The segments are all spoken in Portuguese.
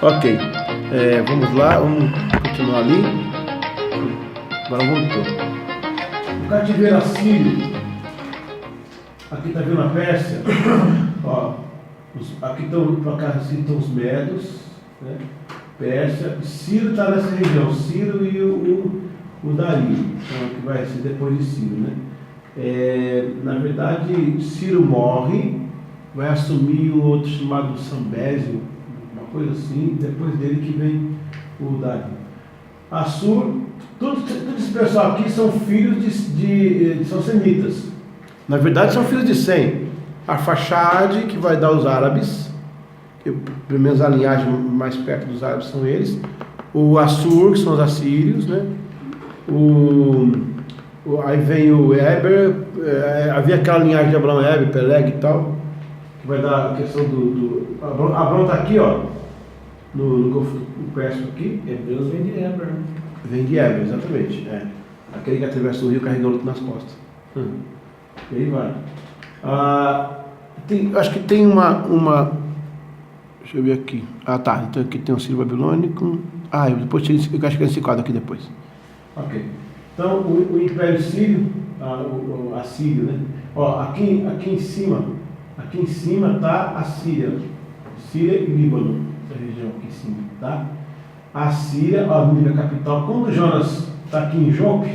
Ok. Vamos lá, vamos continuar ali. Agora voltou. O cativeiro assírio. Aqui está vendo a Pérsia. Ó, aqui estão, para cá, assim, estão os Medos, né? Pérsia. Ciro está nessa região. Ciro e o Dario, então, que vai ser depois de Ciro, né? Na verdade, Ciro morre, vai assumir o outro chamado Sambésio, uma coisa assim, depois dele que vem o Dario. Assur, todo esse pessoal aqui são filhos são semitas. Na verdade, são filhos de Sem. Arfaxade, que vai dar os árabes, que, pelo menos a linhagem mais perto dos árabes são eles. O Assur, que são os assírios, né? Aí vem o Eber, havia aquela linhagem de Abraão, Eber, Peleg e tal, que vai dar a questão Abraão está aqui, ó, no Golfo Pérsico aqui. Hebreus vem de Eber. Vem de Eber, exatamente. Aquele que atravessa o rio carregando nas costas. E aí vai. Acho que tem uma. Deixa eu ver aqui. Tá. Então aqui tem um Sírio Babilônico. Eu depois eu acho que é esse quadro aqui depois. Ok. Então o Império Sírio, o Assírio, né? Ó, aqui em cima tá a Síria. Síria e Líbano, essa região aqui em cima, tá? A Síria, ó, a capital. Quando Jonas está aqui em Jope,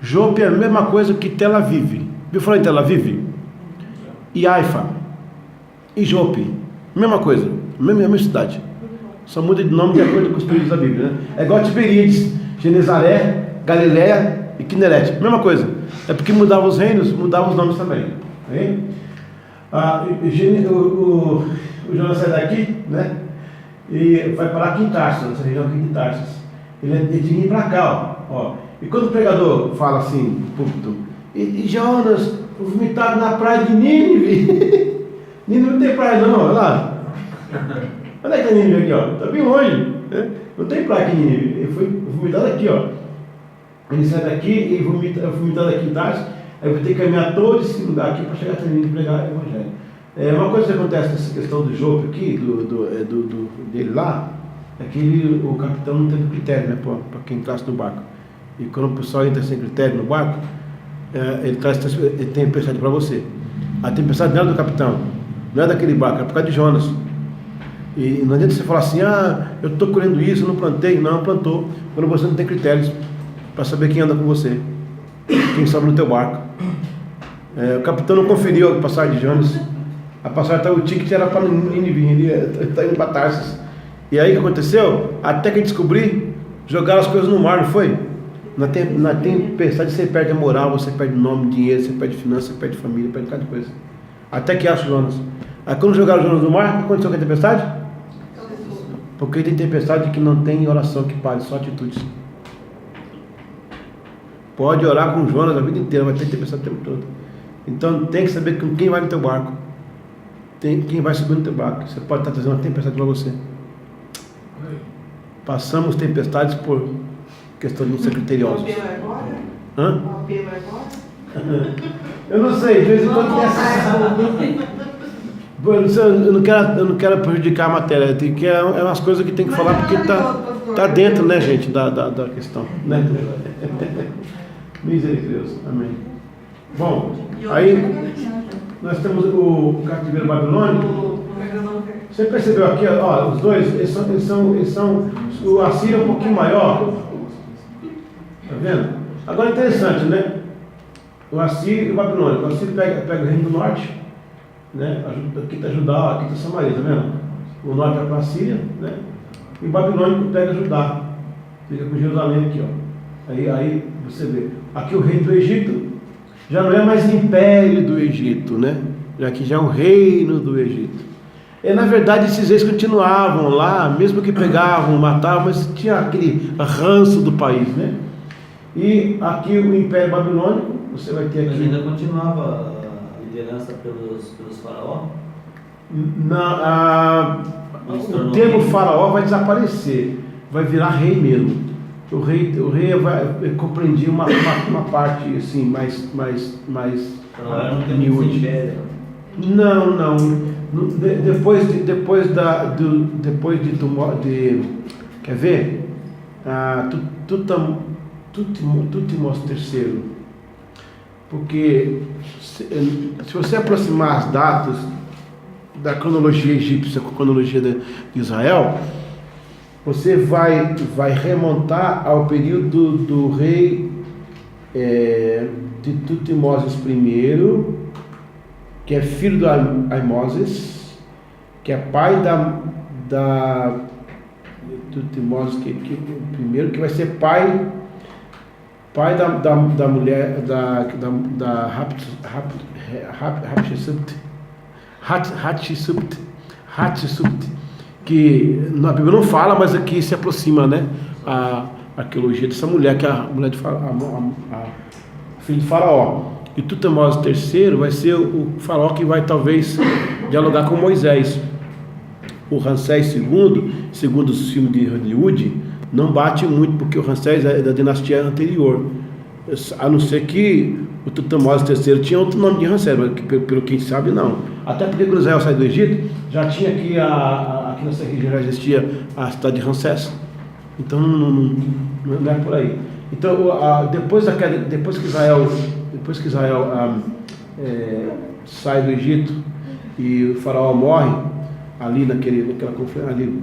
Jope é a mesma coisa que Tel Aviv. Viu falar em Tel Aviv? E Haifa. E Jope. Mesma coisa. Mesma cidade. Só muda de nome de acordo com os períodos da Bíblia, né? É igual Tiberíades, Genezaré, Galileia e Quinerete. Mesma coisa. É porque mudava os reinos, mudavam os nomes também. Hein? O Jonas sai daqui, né? E vai parar aqui em Tarsis, nessa região aqui de Tarsis. Ele é de vir para cá, ó. E quando o pregador fala assim, no púlpito, e Jonas, vomitado na praia de Nínive. Nínive não tem praia não, olha lá. Onde é que é Nínive aqui, ó? Está bem longe, né? Não tem praia aqui em Nínive. Ele foi vomitado aqui, ó. Ele sai daqui e vomitado aqui em Tarsis. Aí vai ter que caminhar todo esse lugar aqui para chegar até Nínive e pregar o Evangelho. Uma coisa que acontece nessa questão do Jope aqui, dele lá, é que o capitão não teve critério, né, para quem entrasse no barco. E quando o pessoal entra sem critério no barco, ele tem tempestade para você. A tempestade não é do capitão, não é daquele barco, é por causa de Jonas. E não adianta você falar assim, eu estou colhendo isso, eu não plantei. Não, plantou, quando você não tem critérios para saber quem anda com você, quem sobe no teu barco. O capitão não conferiu a passagem de Jonas. A passagem, o ticket era para Nínive, ele está indo para Tarsis. E aí o que aconteceu? Até que descobri, jogaram as coisas no mar, não foi? Na tempestade você perde a moral, você perde nome, dinheiro, você perde finança, você perde família, perde cada coisa. Até que acha Jonas. Aí quando jogaram Jonas no mar, o que aconteceu com a tempestade? Porque tem tempestade que não tem oração que pare, só atitudes. Pode orar com Jonas a vida inteira, mas tem tempestade o tempo todo. Então tem que saber com quem vai no teu barco. Quem vai subir no teu barco. Você pode estar trazendo uma tempestade para você. Passamos tempestades por questão de não ser criteriosos. O AP vai embora? Hã? O AP vai embora? Eu não sei, de vez em quando tem essa. Eu não quero prejudicar a matéria. É umas coisas que tem que falar porque tá dentro, né, gente, da questão. Né? Misericórdia. Amém. Bom, aí nós temos o cativeiro babilônico. Você percebeu aqui, ó, os dois, eles são o Assírio é um pouquinho maior. Tá vendo? Agora interessante, né? O Assírio e o Babilônico. O Assírio pega o reino do norte, né? Aqui está Judá, aqui está Samaria, tá vendo? O norte é para a Síria, né? E o Babilônico pega Judá, fica com Jerusalém aqui, ó. Aí você vê. Aqui o reino do Egito já não é mais império do Egito, né? Aqui já é o reino do Egito. E na verdade esses reis continuavam lá, mesmo que pegavam, matavam, mas tinha aquele ranço do país, né? E aqui o Império Babilônico, você vai ter aqui. Mas ainda continuava a liderança pelos faraó? O termo faraó vai desaparecer, vai virar rei mesmo. O rei vai compreendia uma parte assim mais Não tem muito império. Não. Depois quer ver? Tutmos III. Porque se você aproximar as datas da cronologia egípcia com a cronologia de Israel, você vai remontar ao período do rei de Tutmoses I, que é filho do Aimoses, que é pai da Tutmoses primeiro, que vai ser pai da mulher da Hatshepsut, que na Bíblia não fala, mas aqui se aproxima, né, a arqueologia dessa mulher, que é a mulher de filho de Faraó. E Tutmoses III vai ser o faraó que vai talvez dialogar com Moisés. O Ramsés II, segundo os filmes de Hollywood, não bate muito, porque o Ramsés é da dinastia anterior, a não ser que o Tutmoses III tinha outro nome de Ramsés, mas pelo que a gente sabe, não. Até porque quando Israel saiu do Egito, já tinha aqui nessa região já existia a cidade de Ramsés. Então não é por aí. Então depois que Israel sai do Egito e o faraó morre ali naquela conferência ali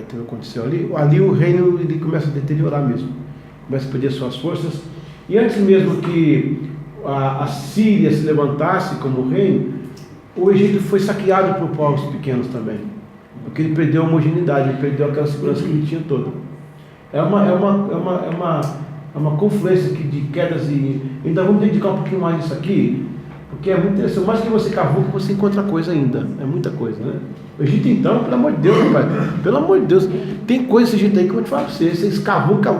que aconteceu ali o reino ele começa a deteriorar mesmo, começa a perder suas forças. E antes mesmo que a Síria se levantasse como reino, o Egito foi saqueado por povos pequenos também, porque ele perdeu a homogeneidade, ele perdeu aquela segurança que ele tinha toda. É uma confluência de quedas, e ainda vamos dedicar um pouquinho mais nisso aqui, porque é muito interessante. Mais que você cavuca, você encontra coisa ainda, é muita coisa, né? O Egito, então, pelo amor de Deus, rapaz, pelo amor de Deus, tem coisa nesse Egito aí que eu vou te falar pra vocês cavuca,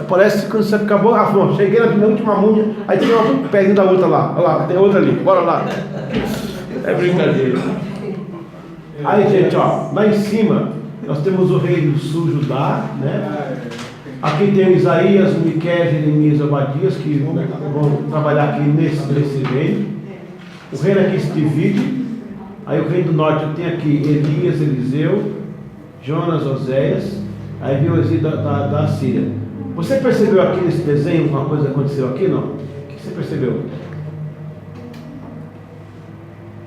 parece que quando você acabou, cheguei na última múmia, aí tem uma pedrinha da outra lá, olha lá, tem outra ali, bora lá. É brincadeira. Aí, gente, ó, lá em cima nós temos o rei do sul, Judá, né? Aqui tem Isaías, Miqueias, Jeremias e Obadias, que vão trabalhar aqui nesse reino. O reino aqui se divide. Aí o reino do norte tem aqui Elias, Eliseu, Jonas, Oséias. Aí vem o exílio da Síria. Você percebeu aqui nesse desenho uma coisa que aconteceu aqui, não? O que você percebeu?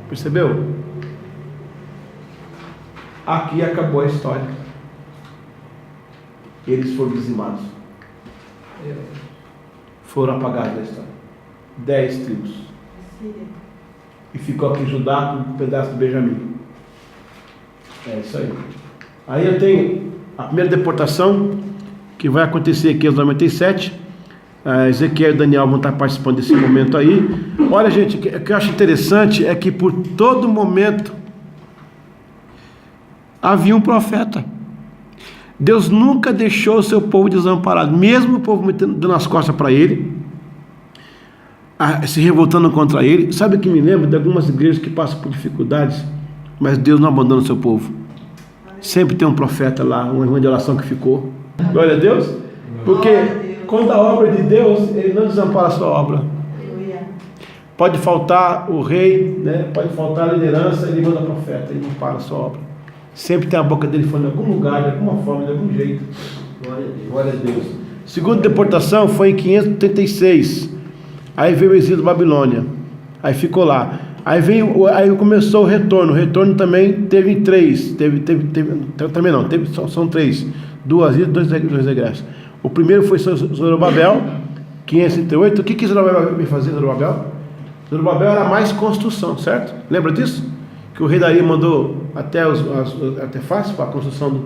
Percebeu? Aqui acabou a história. Eles foram dizimados. Foram apagados da história. 10 tribos. E ficou aqui Judá com um pedaço de Benjamim. É isso aí. Aí eu tenho a primeira deportação, que vai acontecer aqui aos 97. Ezequiel e Daniel vão estar participando desse momento aí. Olha, gente, o que eu acho interessante é que por todo momento havia um profeta. Deus nunca deixou o seu povo desamparado, mesmo o povo dando as costas para ele, se revoltando contra ele. Sabe o que me lembra de algumas igrejas que passam por dificuldades, mas Deus não abandona o seu povo. Sempre tem um profeta lá, uma irmã de oração que ficou. Glória a Deus. Porque quando a obra de Deus, ele não desampara a sua obra. Pode faltar o rei, né? Pode faltar a liderança, ele manda profeta, ele não para a sua obra. Sempre tem a boca dele falando em algum lugar, de alguma forma, de algum jeito. Glória a Deus. Segunda deportação foi em 536. Aí veio o exílio da Babilônia. Aí ficou lá. Aí começou o retorno. O retorno também teve 3. Também não, são 3. 2 ilhas, 2 egressos. O primeiro foi Zorobabel, 538. O que Zorobabel veio fazer, Zorobabel? Zorobabel era mais construção, certo? Lembra disso? Que o rei Dario mandou até artefatos para a construção.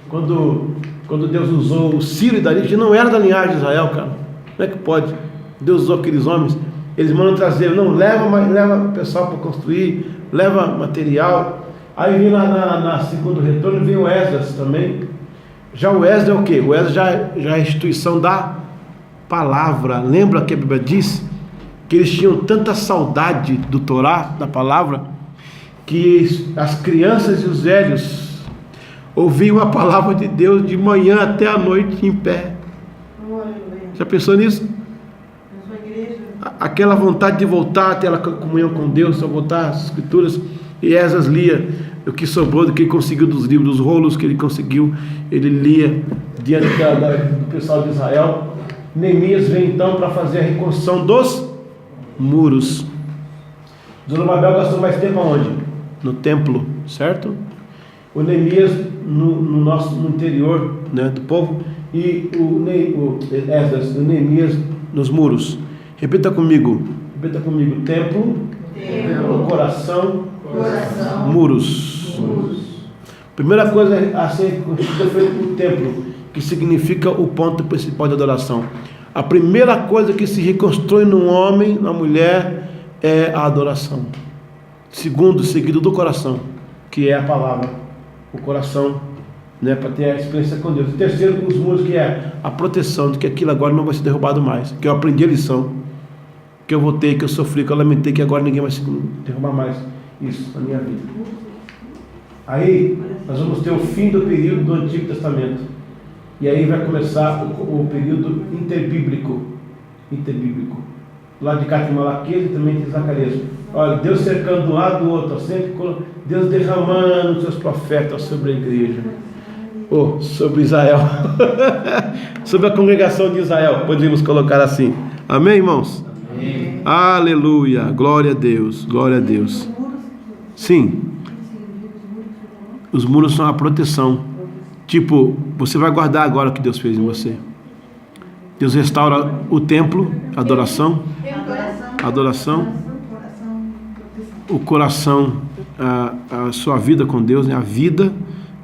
Quando Deus usou o Ciro e Dario, que não era da linhagem de Israel, cara. Como é que pode? Deus usou aqueles homens, eles mandam trazer, leva o pessoal para construir, leva material. Aí vem na segundo retorno, vem o Esdras também. Já o Esdras é o quê? O Esdras já é a instituição da palavra. Lembra que a Bíblia diz que eles tinham tanta saudade do Torá, da palavra, que as crianças e os velhos ouviam a palavra de Deus de manhã até a noite em pé. Já pensou nisso? Aquela vontade de voltar a ter aquela comunhão com Deus, só voltar às escrituras. E Esdras lia o que sobrou do que ele conseguiu dos livros, dos rolos que ele conseguiu, ele lia diante do pessoal de Israel. Neemias vem então para fazer a reconstrução dos muros. Zorobabel gastou mais tempo aonde? No templo, certo? O Neemias no interior, né, do povo, e o Neemias nos muros. Repita comigo, templo, coração, muros. Primeira coisa a ser construída foi o templo, que significa o ponto principal de adoração. A primeira coisa que se reconstrói num homem, na mulher, é a adoração. Segundo, seguido do coração, que é a palavra, o coração, né, para ter a experiência com Deus. E terceiro, os muros, que é a proteção de que aquilo agora não vai ser derrubado mais, que eu aprendi a lição, que eu votei, que eu sofri, que eu lamentei, que agora ninguém vai se derrubar mais isso na minha vida. Aí nós vamos ter o fim do período do Antigo Testamento, e aí vai começar o período interbíblico. Lá de cá tem Malaquias e também tem Zacarias. Olha, Deus cercando de um lado do outro, sempre Deus derramando os seus profetas sobre a igreja, sobre Israel, sobre a congregação de Israel, podemos colocar assim. Amém, irmãos? Amém. Aleluia, glória a Deus, glória a Deus. Sim, os muros são a proteção. Tipo, você vai guardar agora o que Deus fez em você. Deus restaura o templo, adoração, o coração, a sua vida com Deus, né? A vida,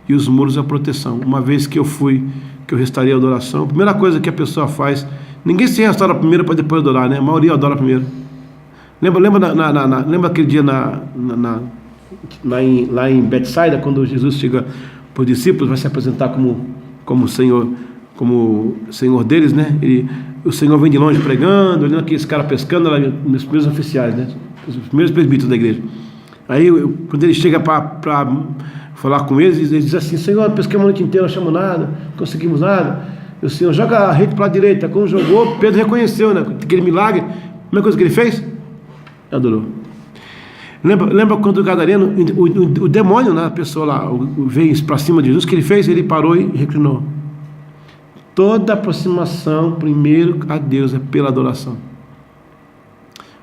e os muros, a proteção. Uma vez que eu restaurei a adoração, a primeira coisa que a pessoa faz, ninguém se restaura primeiro para depois adorar, né? A maioria adora primeiro. Lembra aquele dia lá em Betsaida, quando Jesus chega para os discípulos, vai se apresentar como Senhor, como Senhor deles, né? O Senhor vem de longe pregando, olhando aqueles caras pescando, lá, nos primeiros oficiais, né? Os primeiros presbíteros da igreja. Aí, quando ele chega para falar com eles, ele diz assim: Senhor, pesquemos a noite inteira, não achamos nada, não conseguimos nada. E o Senhor joga a rede para a direita. Quando jogou, Pedro reconheceu, né? Aquele milagre. A primeira coisa que ele fez, adorou. Lembra quando o gadareno, o demônio, né, a pessoa lá, veio para cima de Jesus, o que ele fez? Ele parou e reclinou. Toda aproximação primeiro a Deus é pela adoração.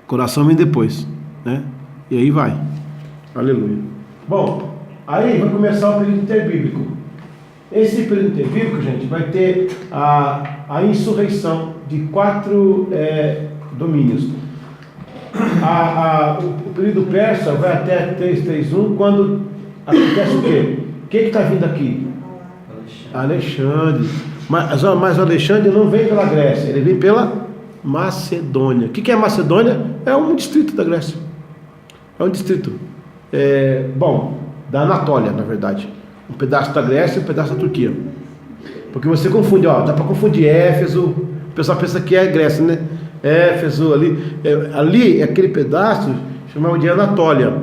O coração vem depois, né? E aí vai. Aleluia. Bom, aí vai começar o período interbíblico. Esse período interbíblico, gente, vai ter a insurreição de 4 domínios. O período persa vai até 331, quando acontece o quê? O que está vindo aqui? Alexandre. Mas o Alexandre não vem pela Grécia, ele vem pela Macedônia. O que é Macedônia? É um distrito da Grécia. É um distrito. Da Anatólia, na verdade. Um pedaço da Grécia e um pedaço da Turquia. Porque você confunde, dá para confundir Éfeso. O pessoal pensa que é Grécia, né? Éfeso, ali é aquele pedaço chamado de Anatólia.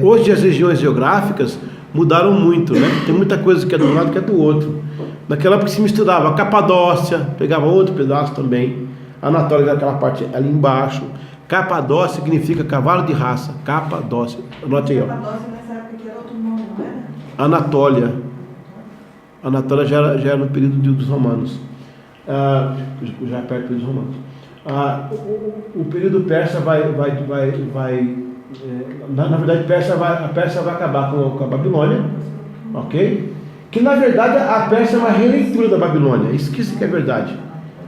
Hoje as regiões geográficas mudaram muito, né? Tem muita coisa que é de um lado que é do outro. Naquela época se misturava a Capadócia, pegava outro pedaço também. Anatólia era aquela parte ali embaixo. Capadócia significa cavalo de raça. Capadócia. Anote aí, ó. Capadócia nessa época que era outro nome, não era? Anatólia. Anatólia já era no período dos romanos. Já perto dos romanos. O período persa na verdade a Pérsia vai acabar com a Babilônia, ok? Que na verdade a Pérsia é uma releitura da Babilônia. Isso que é verdade.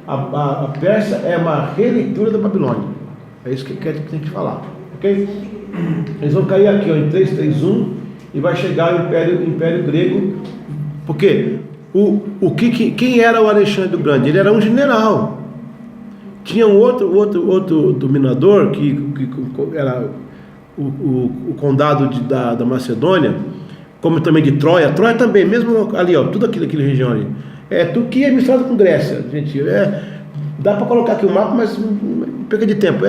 A Pérsia é uma releitura da Babilônia. É isso que tem que falar, ok? Eles vão cair aqui, ó, em 331, e vai chegar o Império Grego. Por quê? Quem era o Alexandre o Grande? Ele era um general. Tinha um outro dominador que era o condado da Macedônia, como também de Troia. Troia também, mesmo ali, ó, tudo aquela região ali. Turquia misturada com Grécia, gente. Dá para colocar aqui o mapa, mas perca de tempo.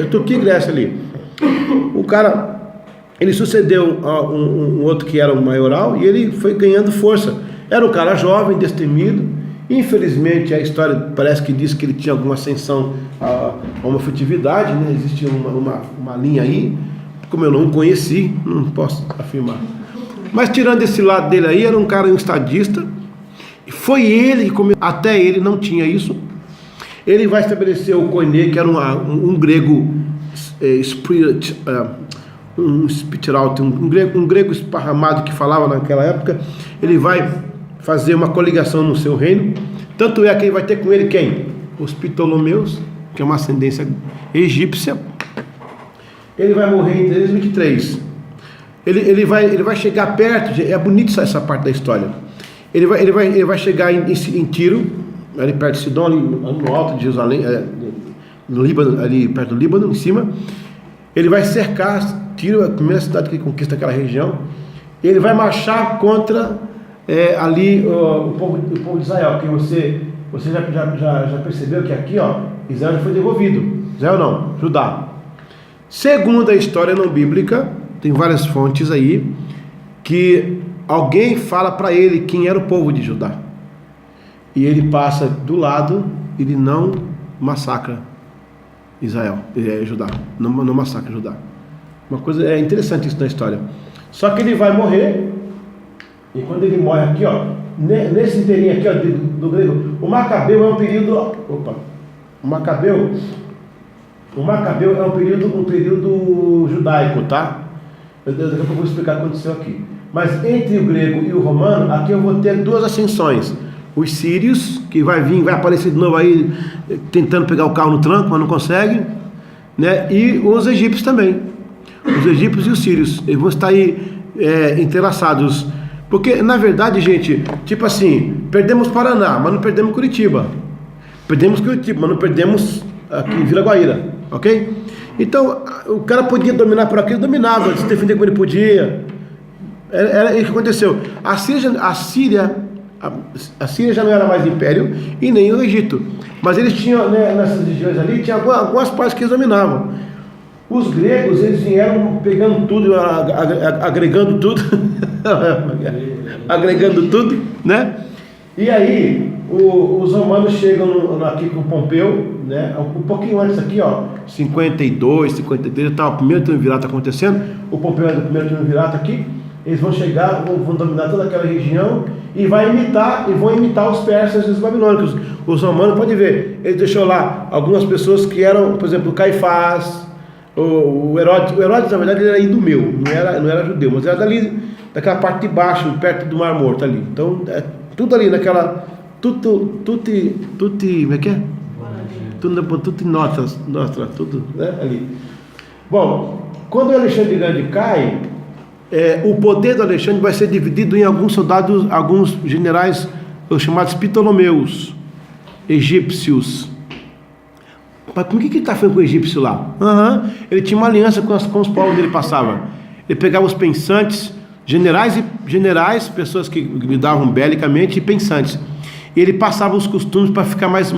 Turquia e Grécia ali. O cara, ele sucedeu um outro que era o maioral, e ele foi ganhando força. Era um cara jovem, destemido. Infelizmente a história parece que diz que ele tinha alguma ascensão a uma furtividade, né? Existia uma linha aí, como eu não o conheci, não posso afirmar. Mas tirando esse lado dele aí, era um cara, um estadista. Foi ele que até ele não tinha isso. Ele vai estabelecer o koiné, que era um grego um grego esparramado que falava naquela época. Ele vai fazer uma coligação no seu reino. Tanto é que ele vai ter com ele quem? Os Ptolomeus, que é uma ascendência egípcia. Ele vai morrer em 323. Ele vai chegar perto, é bonito essa parte da história. Ele vai chegar em Tiro, ali perto de Sidom, ali no alto de Jerusalém, no Líbano, ali perto do Líbano, em cima. Ele vai cercar Tiro, a primeira cidade que conquista aquela região. Ele vai marchar contra ali o povo de Israel, que você já percebeu que aqui, ó, Israel já foi devolvido. Israel não, Judá. Segundo a história não bíblica, tem várias fontes aí, que alguém fala para ele quem era o povo de Judá. E ele passa do lado, ele não massacra Israel, Judá, não massacra Judá. Uma coisa interessante isso na história. Só que ele vai morrer, e quando ele morre aqui, ó, nesse inteirinho aqui, ó, do grego, o Macabeu é um período. O Macabeu é um período judaico, tá? Daqui a pouco eu vou explicar o que aconteceu aqui. Mas entre o grego e o romano, aqui eu vou ter duas ascensões. Os sírios, que vai aparecer de novo aí, tentando pegar o carro no tranco, mas não consegue, né? E os egípcios também. Os egípcios e os sírios, eles vão estar aí entrelaçados. Porque, na verdade, gente, tipo assim, perdemos Paraná, mas não perdemos Curitiba. Perdemos Curitiba, mas não perdemos aqui Vila Guaíra, ok? Então, o cara podia dominar por aqui, ele dominava, se defender como ele podia. Era isso que aconteceu. A Síria já não era mais império e nem o Egito. Mas eles tinham, né, nessas regiões ali, tinha algumas partes que eles dominavam. Os gregos, eles vieram pegando tudo, agregando tudo, agregando tudo, né? E aí, os romanos chegam aqui com Pompeu, né? Um pouquinho antes aqui, ó, 52, 53, tá, o primeiro triunvirato acontecendo, o Pompeu é do primeiro triunvirato aqui. Eles vão chegar, vão dominar toda aquela região e vão imitar os persas e os babilônicos. Os romanos, pode ver, ele deixou lá algumas pessoas que eram, por exemplo, Caifás, o Herodes, na verdade, ele era idumeu, não era judeu, mas era daquela parte de baixo, perto do Mar Morto ali. Então, tudo ali naquela, como é que é? Tudo notas, tudo, né, ali. Bom, quando o Alexandre Grande cai, o poder do Alexandre vai ser dividido em alguns soldados, alguns generais chamados Ptolomeus, egípcios. Mas por que ele está falando com o egípcio lá? Ele tinha uma aliança com os povos onde ele passava. Ele pegava os pensantes, generais, pessoas que lidavam belicamente, e pensantes. E ele passava os costumes para ficar mais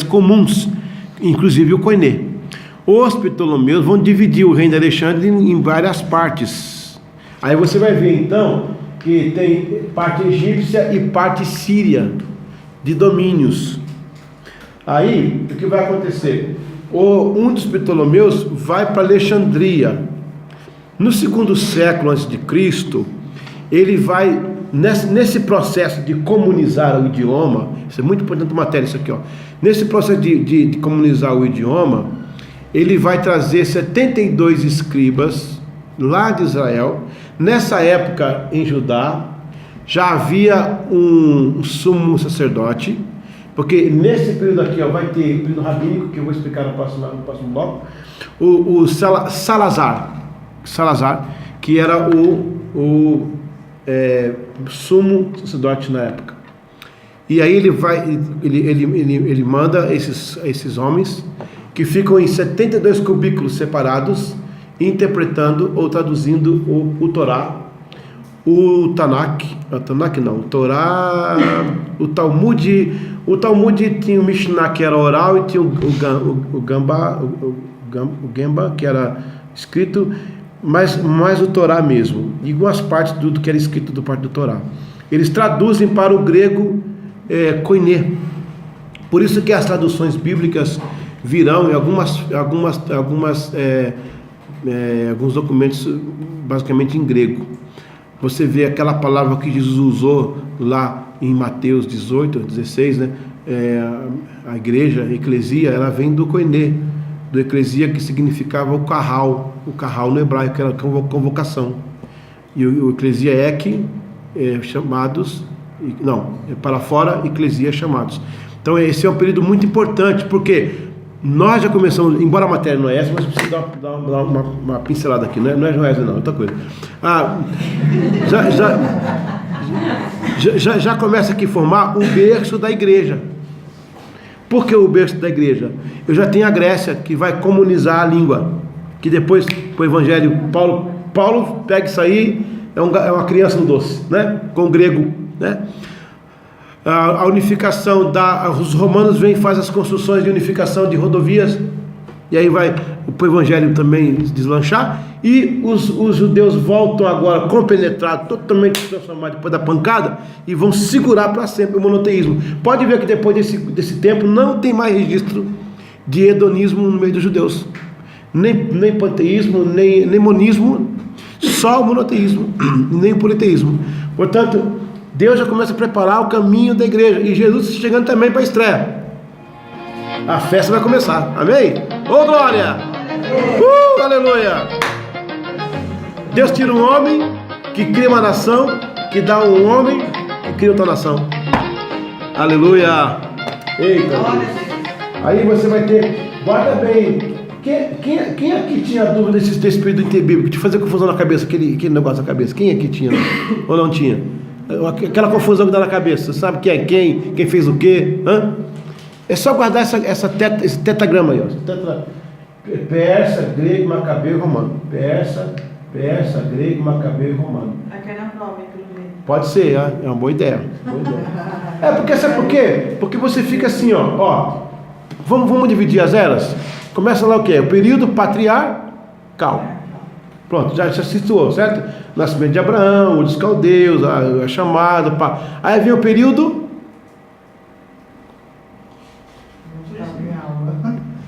comuns, inclusive o koiné. Os Ptolomeus vão dividir o reino de Alexandre em várias partes. Aí você vai ver então que tem parte egípcia e parte síria de domínios. Aí o que vai acontecer? Um dos Ptolomeus vai para Alexandria. No segundo século antes de Cristo, ele vai nesse processo de comunizar o idioma. Isso é muito importante matéria, isso aqui, ó. Nesse processo de comunizar o idioma, ele vai trazer 72 escribas lá de Israel. Nessa época, em Judá, já havia um sumo sacerdote, porque nesse período aqui, ó, vai ter o período rabínico, que eu vou explicar no próximo bloco, o Salazar, que era o sumo sacerdote na época. E aí ele manda esses homens que ficam em 72 cubículos separados, interpretando ou traduzindo o Torá, o Talmud tinha o Mishnah, que era oral, e tinha o Gemba, que era escrito, mas mais o Torá mesmo, e algumas partes do que era escrito do parte do Torá. Eles traduzem para o grego koiné. Por isso que as traduções bíblicas virão em algumas alguns documentos basicamente em grego. Você vê aquela palavra que Jesus usou lá em Mateus 18, 16, né? A igreja, a eclesia, ela vem do koiné, do eclesia, que significava o carral no hebraico, que era convocação. E o eclesia chamados, para fora, eclesia chamados. Então esse é um período muito importante, porque nós já começamos, embora a matéria não é essa, mas preciso dar uma pincelada aqui, não é Joésia não, é outra coisa. Já começa aqui a formar o berço da igreja. Por que o berço da igreja? Eu já tenho a Grécia, que vai comunizar a língua, que depois, com o evangelho, Paulo pega isso aí, é uma criança no doce, né? Com o grego, né? A unificação os romanos vêm e fazem as construções de unificação de rodovias, e aí vai o evangelho também deslanchar, e os judeus voltam agora compenetrados, totalmente transformados depois da pancada, e vão segurar para sempre o monoteísmo. Pode ver que depois desse tempo não tem mais registro de hedonismo no meio dos judeus, nem panteísmo, nem monismo, só o monoteísmo, nem o politeísmo. Portanto, Deus já começa a preparar o caminho da igreja, e Jesus chegando também para a estreia. A festa vai começar, amém? Ô glória! Aleluia! Deus tira um homem que cria uma nação, que dá um homem que cria outra nação. Aleluia! Eita! Aí você vai ter, guarda bem, quem aqui tinha dúvida desse período interbíblico, de fazer confusão na cabeça, aquele negócio na cabeça? Quem aqui tinha ou não tinha? Aquela confusão que dá na cabeça, sabe quem é quem fez o quê? É só guardar esse tetagrama aí, ó. Persa, grego, macabeu e romano. Persa, grego, macabeu e romano. Aqui era nome, pelo menos. Pode ser, é uma boa ideia. Porque sabe por quê? Porque você fica assim, ó. Vamos dividir as eras? Começa lá o quê? O período patriarcal. Pronto, já se situou, certo? Nascimento de Abraão, dos caldeus, a chamada, aí vem o período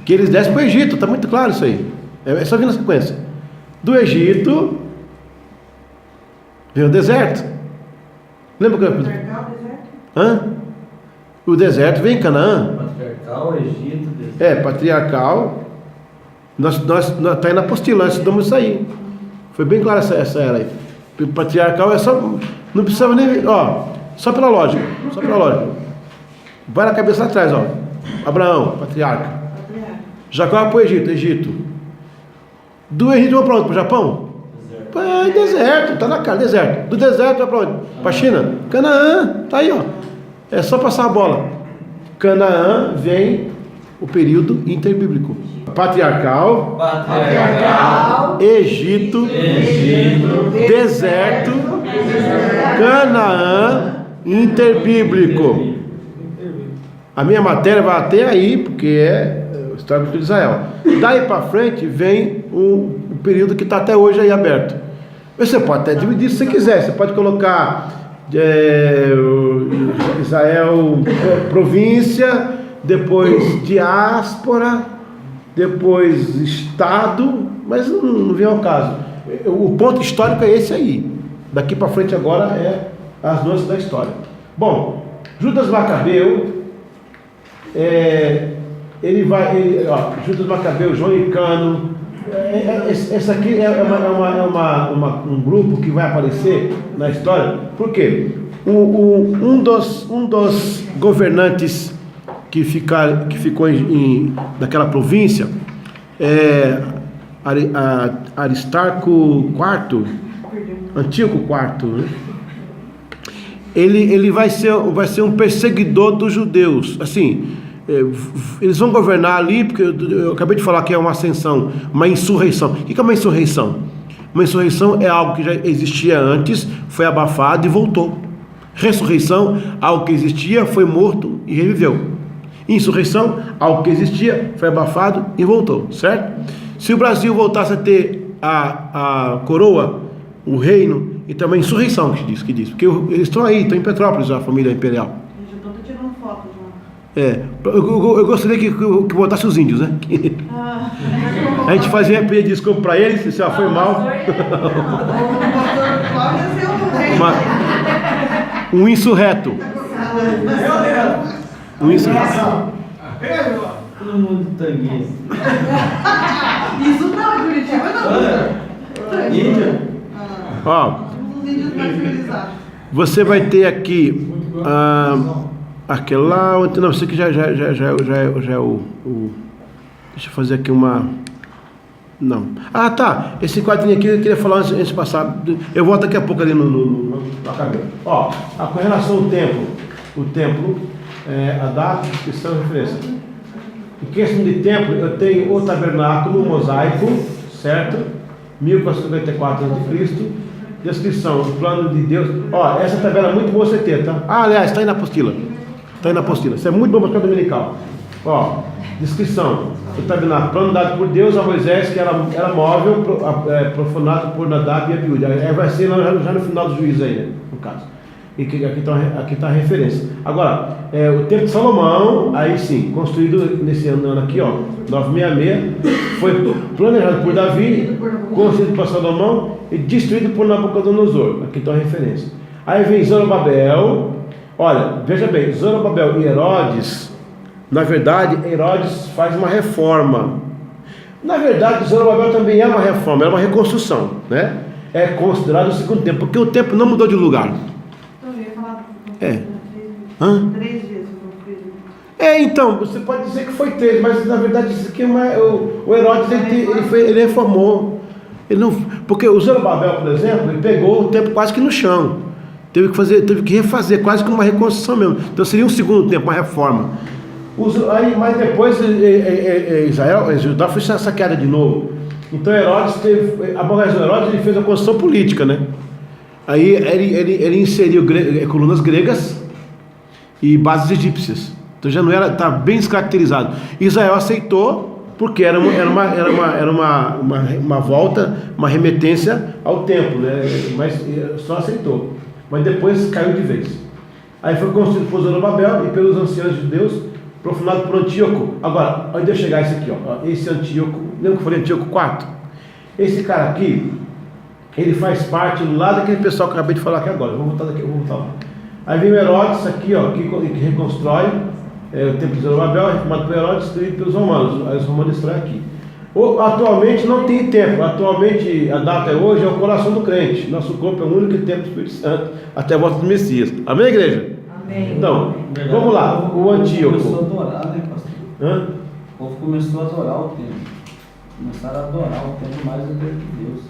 que eles descem para o Egito, está muito claro isso aí. É só vir na sequência. Do Egito vem o deserto. Lembra que Patriarcal, deserto? O deserto vem em Canaã. Patriarcal, Egito, deserto. Patriarcal. Nós está aí na apostila, nós estudamos isso aí. Foi bem clara essa era aí. Patriarcal é só, não precisava nem, só pela lógica. Vai na cabeça atrás, Abraão, patriarca. Jacó para o Egito. Do Egito vai para onde? Para o Japão? Deserto, está na cara, deserto. Do deserto vai para onde? Para a China? Canaã, está aí, é só passar a bola. Canaã vem o período interbíblico. Patriarcal, Egito, deserto, Canaã, interbíblico. A minha matéria vai até aí, porque é o histórico de Israel. Daí para frente vem o período que está até hoje aí aberto. Você pode até dividir se você quiser. Você pode colocar Israel província, depois diáspora, depois Estado, mas não vem ao caso. O ponto histórico é esse aí. Daqui para frente agora é as nuances da história. Bom, Judas Macabeu, Judas Macabeu, João Icano, essa aqui é um grupo que vai aparecer na história. Por quê? Um dos governantes que ficou naquela província, Aristarco IV, Antíoco IV, né? Ele vai ser um perseguidor dos judeus. Assim, eles vão governar ali, porque eu acabei de falar que é uma ascensão, uma insurreição. O que é uma insurreição? Uma insurreição é algo que já existia antes, foi abafado e voltou. Ressurreição, algo que existia, foi morto e reviveu. Insurreição, algo que existia, foi abafado e voltou, certo? Se o Brasil voltasse a ter a coroa, o reino, então é uma insurreição que diz, porque eles estão aí, estão em Petrópolis, a família imperial. Eu já estou tirando foto, Eu gostaria que botasse os índios, né? A gente fazia pedir desculpa para eles, se foi mal. Um insurreto. Um insurreto. Todo mundo tanguês. Isso não, Curitiba não. Índia? Ó, Os índios mais civilizados. você vai ter aqui aquele lá, não, isso aqui já é o. Deixa eu fazer aqui uma. Não. Ah, tá. Esse quadrinho aqui eu queria falar antes de passar. Eu volto daqui a pouco ali na cabeça. Ó, com relação ao tempo. O templo, a data, descrição e referência. Em questão de tempo, eu tenho o tabernáculo, o mosaico, certo? 1454 a.C. Descrição, o plano de Deus. Ó, essa tabela é muito boa você ter, tá? Ah, aliás, está aí na apostila. Está aí na apostila. Isso é muito bom para a escola dominical. Ó, descrição. O tabernáculo, plano dado por Deus a Moisés, que era móvel, profanado por Nadab e Abiú. Vai ser já no final do juízo aí, né? No caso. E aqui está a referência. Agora, o templo de Salomão, aí sim, construído nesse ano aqui, ó, 966, foi planejado por Davi, construído por Salomão e destruído por Nabucodonosor. Aqui está a referência. Aí vem Zorobabel. Olha, veja bem, Zorobabel e Herodes, na verdade, Herodes faz uma reforma. Na verdade, Zorobabel também é uma reforma, é uma reconstrução, né? É considerado o segundo templo, porque o templo não mudou de lugar. Três vezes. Então, você pode dizer que foi 3, mas na verdade isso aqui o Herodes ele reformou. Ele não, porque o Zorobabel, por exemplo, ele pegou o templo quase que no chão. Teve que refazer, quase que uma reconstrução mesmo. Então seria um segundo templo, uma reforma. Mas depois Judá foi saqueada de novo. Então Herodes ele fez a construção política, né? Aí ele inseriu colunas gregas e bases egípcias. Então já não era, está bem descaracterizado. Israel aceitou porque era uma volta, uma remetência ao templo, né? Mas só aceitou. Mas depois caiu de vez. Aí foi construído por Zorobabel e pelos anciãos judeus, profanado por Antíoco. Agora, antes de eu chegar esse aqui, ó, esse Antíoco, lembra que eu falei Antíoco IV? Esse cara aqui, ele faz parte lá daquele pessoal que eu acabei de falar aqui agora. Eu vou voltar lá. Aí vem o Herodes aqui, ó, que reconstrói o templo de Zorobabel, reformado por Herodes, destruído pelos romanos. Aí os romanos destroem aqui. Atualmente não tem templo. Atualmente a data hoje é o coração do crente. Nosso corpo é o único templo do Espírito Santo até a volta do Messias. Amém, igreja? Amém. Então, vamos lá. O Antíoco. Começou a adorar, né, pastor? O povo começou a adorar o templo. Começaram a adorar o templo mais do que Deus.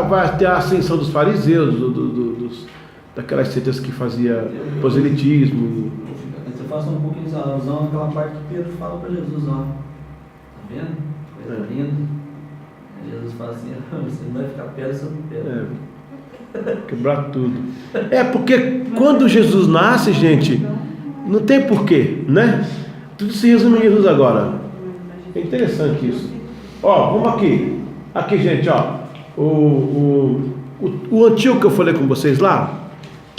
Vai ter a ascensão dos fariseus, daquelas seitas que fazia proselitismo. Você faça um pouquinho de alusão naquela parte que Pedro fala para Jesus, ó. Tá vendo? Coisa linda. Aí Jesus fala assim, você não vai ficar pedra sobre pedra. Quebrar tudo. Porque quando Jesus nasce, gente, não tem porquê, né? Tudo se resume em Jesus agora. É interessante isso. Ó, vamos aqui. Aqui, gente, ó. O Antíoco que eu falei com vocês lá,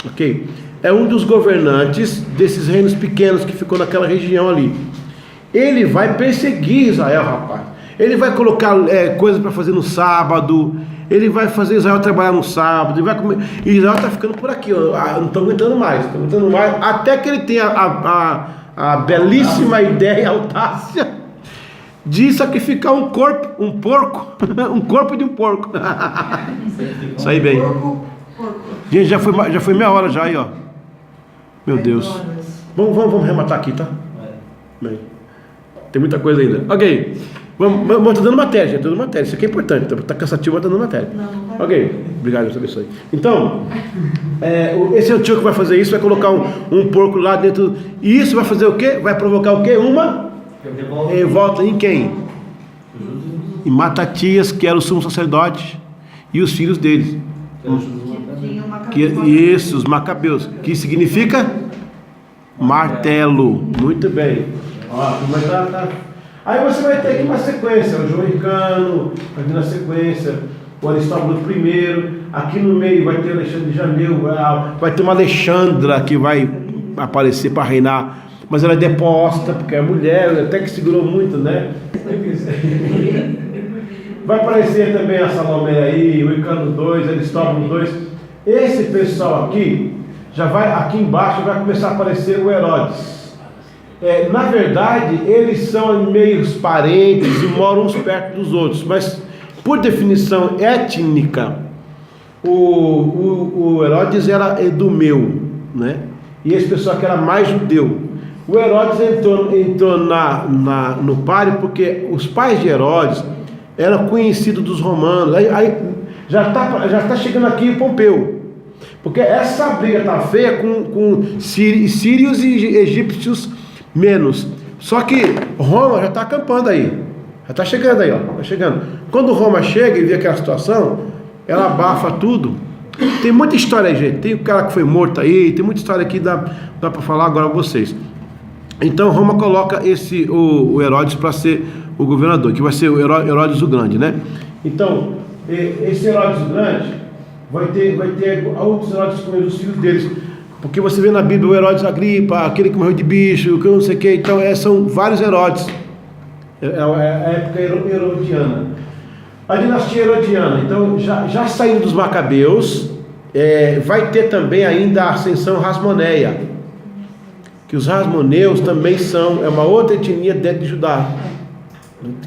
ok? É um dos governantes desses reinos pequenos que ficou naquela região ali. Ele vai perseguir Israel, rapaz. Ele vai colocar coisas para fazer no sábado. Ele vai fazer Israel trabalhar no sábado. E Israel está ficando por aqui, ó. Não estou aguentando mais. Até que ele tenha a belíssima ideia e audácia de sacrificar um porco. Um corpo de um porco. Isso aí bem. Gente, já foi meia hora já aí, ó. Meu Deus. Vamos rematar aqui, tá? Bem, tem muita coisa ainda. Ok. Vamos, tô dando matéria, Isso aqui é importante. Tá cansativo, mas tô dando matéria. Ok. Obrigado, Deus abençoe. Então, esse Antíoco vai fazer isso, vai colocar um porco lá dentro. E isso vai fazer o quê? Vai provocar o quê? Uma revolta em quem? Em Matatias, que era o sumo sacerdote, e os filhos deles. Os macabeus, que significa martelo. Muito bem. Aí você vai ter aqui uma sequência, o João Ricano, vai vir na sequência, o Aristóbulo I, aqui no meio vai ter o Alexandre de Janeu, vai ter uma Alexandra que vai aparecer para reinar, mas ela é deposta, porque é mulher, até que segurou muito, né? Vai aparecer também a Salomé aí, o Icano 2, Aristóbulo 2. Esse pessoal aqui, já vai, aqui embaixo vai começar a aparecer o Herodes. Na verdade, eles são meios parentes e moram uns perto dos outros, mas por definição étnica, o Herodes era edumeu, né? E esse pessoal que era mais judeu. O Herodes entrou no páreo porque os pais de Herodes eram conhecidos dos romanos. Aí já está chegando aqui o Pompeu, porque essa briga está feia com sírios e egípcios menos. Só que Roma já está acampando aí, já está chegando aí, ó, tá chegando. Quando Roma chega e vê aquela situação, ela abafa tudo. Tem muita história aí, gente. Tem o cara que foi morto aí, tem muita história aqui, dá para falar agora a vocês. Então Roma coloca o Herodes para ser o governador, que vai ser o Herodes o Grande, né? Então, esse Herodes o Grande vai ter outros Herodes com os filhos deles, porque você vê na Bíblia o Herodes Agripa, aquele que morreu de bicho, que eu não sei o que, então são vários Herodes. É a época herodiana. A dinastia herodiana, então já saindo dos Macabeus, vai ter também ainda a ascensão rasmoneia, que os rasmoneus também é uma outra etnia dentro de Judá,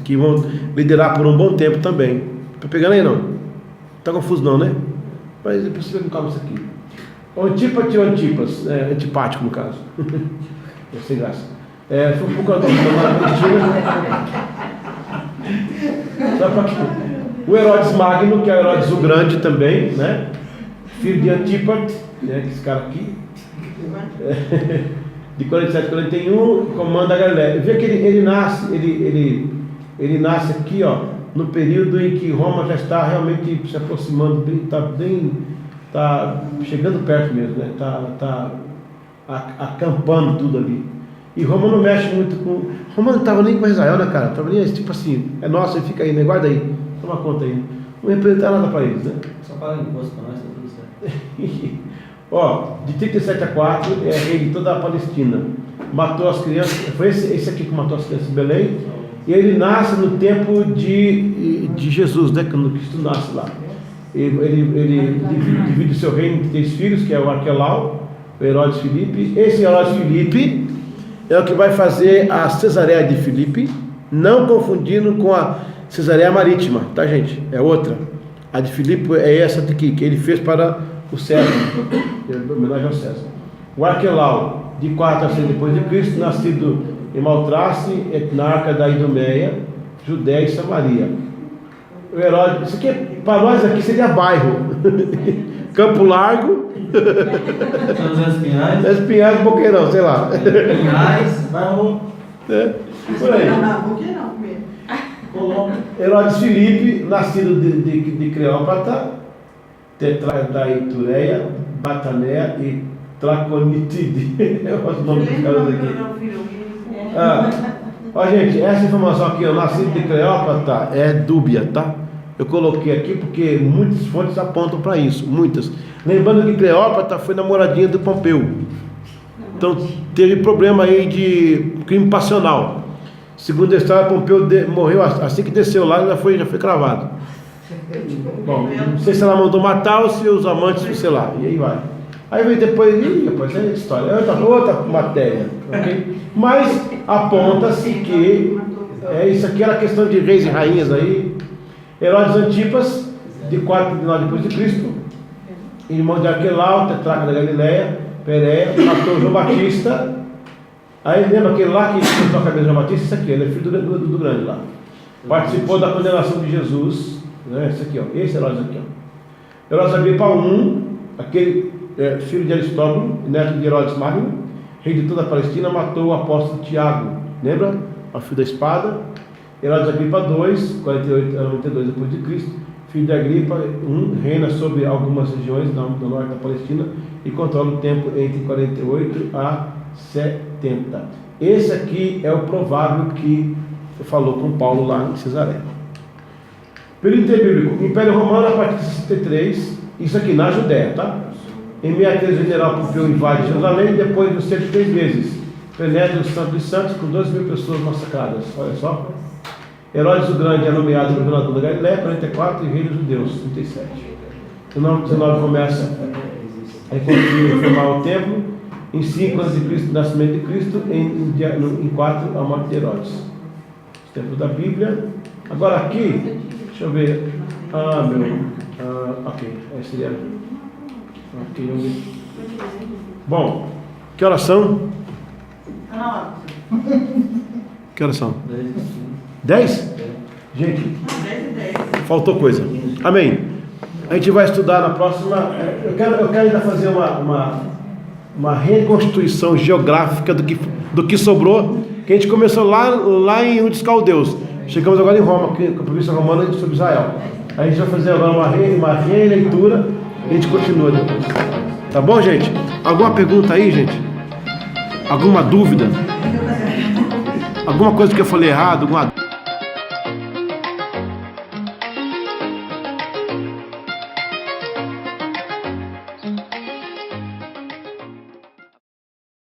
que vão liderar por um bom tempo também. Tá pegando aí não? Tá confuso não, né? Mas é possível que não calma isso aqui. Antípate ou Antipas? Antipático no caso. Sem graça. Foi um pouco só para que o Herodes Magno, que é o Herodes o Grande também, né? Filho de Antípate, né? Esse cara aqui. De 47 a 41, comanda a Galileia. Vê que ele nasce aqui, ó, no período em que Roma já está realmente se aproximando, está chegando perto mesmo, né? Está acampando tudo ali. E Roma não mexe muito com... Roma não estava nem com Israel, né, cara? Estava nem tipo assim, é nosso, fica aí, né? Guarda aí, toma conta aí. Não representar nada para eles, né? Só paga imposto para nós, tá tudo certo. Ó, de 37 a 4 é rei de toda a Palestina. Matou as crianças, foi esse aqui que matou as crianças em Belém. E ele nasce no tempo de Jesus, né? Quando Cristo nasce lá. Ele divide o seu reino em 3 filhos, que é o Arquelau, o Herodes Filipe. Esse Herodes Filipe é o que vai fazer a Cesareia de Filipe, não confundindo com a Cesareia Marítima, tá, gente? É outra. A de Filipe é essa daqui, que ele fez para o César, em homenagem ao César. O Arquelau, de 4 a 6 depois de Cristo, nascido em Maltrace, etnarca da Idumeia, Judéia e Samaria. O Herodes, isso aqui para nós aqui seria bairro. Campo Largo. São os Espinhais. Espinhais, Boqueirão, sei lá. Espinhais, bairro. Por aí. Boqueirão mesmo. Herodes Filipe, nascido de Cleópatra, tetrarca da Itureia, Batanéia e Traconitide. Eu gosto do nome dos caras aqui. Ó, gente, essa informação aqui, o nascido de Cleópatra, é dúbia, tá? Eu coloquei aqui porque muitas fontes apontam para isso, muitas. Lembrando que Cleópatra foi namoradinha do Pompeu. Então teve problema aí de crime passional. Segundo a história, Pompeu morreu assim que desceu lá, já foi cravado. Bom, não sei se ela mandou matar ou se os amantes, sei lá, e aí vai. Aí vem depois é história, é outra matéria, ok? Mas aponta-se que isso aqui era questão de reis e rainhas aí. Herodes Antipas, de 4 de 9 depois de Cristo, irmão de Arquelau, tetrarca da Galileia, Pérea, matou João Batista. Aí lembra aquele lá que cortou a cabeça de João Batista? Isso aqui, ele é filho do grande lá. Participou da condenação de Jesus, né? Esse aqui, ó, esse Herodes aqui, ó. Herodes Agripa I, aquele filho de Aristóbulo, neto de Herodes Magno, rei de toda a Palestina, matou o apóstolo Tiago, lembra? Ao fio da espada. Herodes Agripa II, 48 a 92 depois de Cristo, filho de Agripa I, reina sobre algumas regiões do norte da Palestina e controla o tempo entre 48 a 70. Esse aqui é o provável que falou com Paulo lá em Cesareia. Período interbíblico, Império Romano a partir de 63, isso aqui na Judéia, tá? Em 63, o general Pompeu invade Jerusalém, depois de cerca de 3 meses, penetra o Santo dos Santos com 12.000 pessoas massacradas. Olha só. Herodes o Grande é nomeado governador da Galiléia, 44, e rei dos judeus, 37. O nome 19 começa a reconstruir e reformar o templo. Em 5 anos de Cristo, o nascimento de Cristo. Em 4, a morte de Herodes. O templo da Bíblia. Agora aqui, deixa eu ver. Ok, aí seria. Ok, vamos ver. Bom, que horas são? Que horas são? 10? Gente, faltou coisa. Amém. A gente vai estudar na próxima. Eu quero ainda fazer uma reconstituição geográfica do que sobrou, que a gente começou lá em Ur dos Caldeus. Chegamos agora em Roma, com a província romana sobre Israel. A gente vai fazer agora uma releitura e a gente continua depois. Tá bom, gente? Alguma pergunta aí, gente? Alguma dúvida? Alguma coisa que eu falei errado?